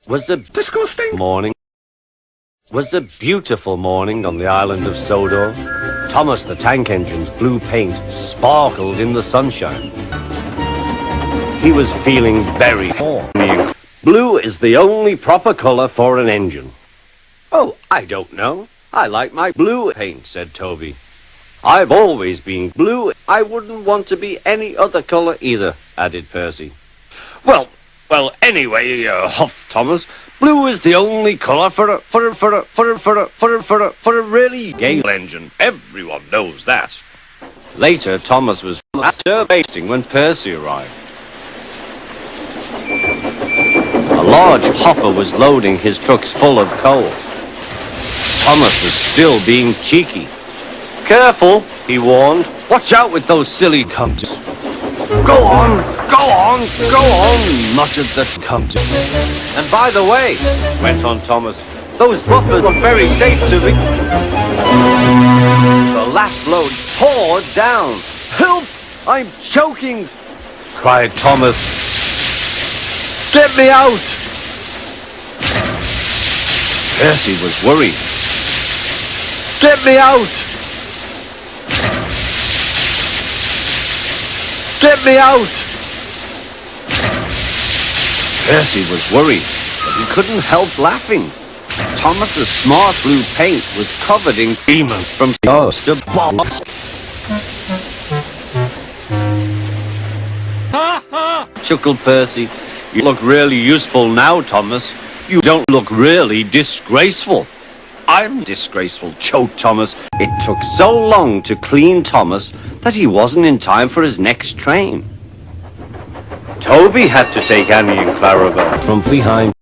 was a Disgusting morning. Was a beautiful morning on the island of Sodor. Thomas the Tank Engine's blue paint sparkled in the sunshine. He was feeling very horny. Blue is the only proper color for an engine. Oh, I don't know. I like my blue paint, said Toby. I've always been blue. I wouldn't want to be any other color either, added Percy. Well, anyway, huffed Thomas. Blue is the only color for a really gay engine. Everyone knows that. Later, Thomas was masturbating when Percy arrived. A large hopper was loading his trucks full of coal. Thomas was still being cheeky. Careful, he warned. Watch out with those silly cunts. Go on, muttered the cunt. And by the way, went on Thomas, those buffers were very safe to me. The last load poured down. Help! I'm choking! Cried Thomas. Get me out! Percy was worried. Get me out! Get me out! Percy was worried, but he couldn't help laughing. Thomas's smart blue paint was covered in semen from nose to balls. Chuckled Percy. You look really useful now, Thomas. You don't look really disgraceful. I'm disgraceful, choked Thomas. It took so long to clean Thomas that he wasn't in time for his next train. Toby had to take Annie and Clarabelle from behind.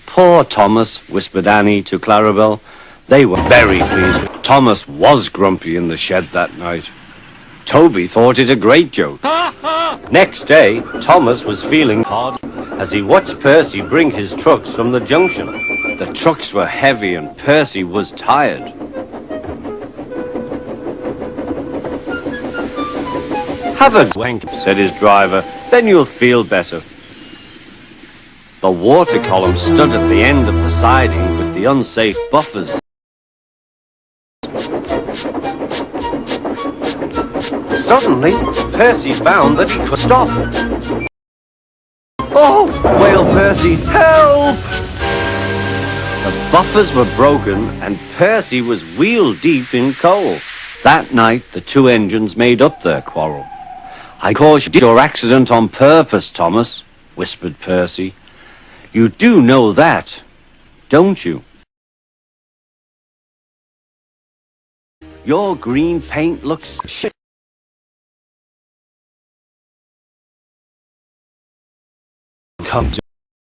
Poor Thomas, whispered Annie to Clarabelle. They were very pleased. Thomas was grumpy in the shed that night. Toby thought it a great joke. Next day, Thomas was feeling hard as he watched Percy bring his trucks from the junction. The trucks were heavy and Percy was tired. Have a wank, said his driver, then you'll feel better. The water column stood at the end of the siding with the unsafe buffers. Suddenly, Percy found that he could stop. Oh, wailed Percy, help! The buffers were broken and Percy was wheel deep in coal. That night, the two engines made up their quarrel. I caused your accident on purpose, Thomas, whispered Percy. You do know that, don't you? Your green paint looks shit. Come to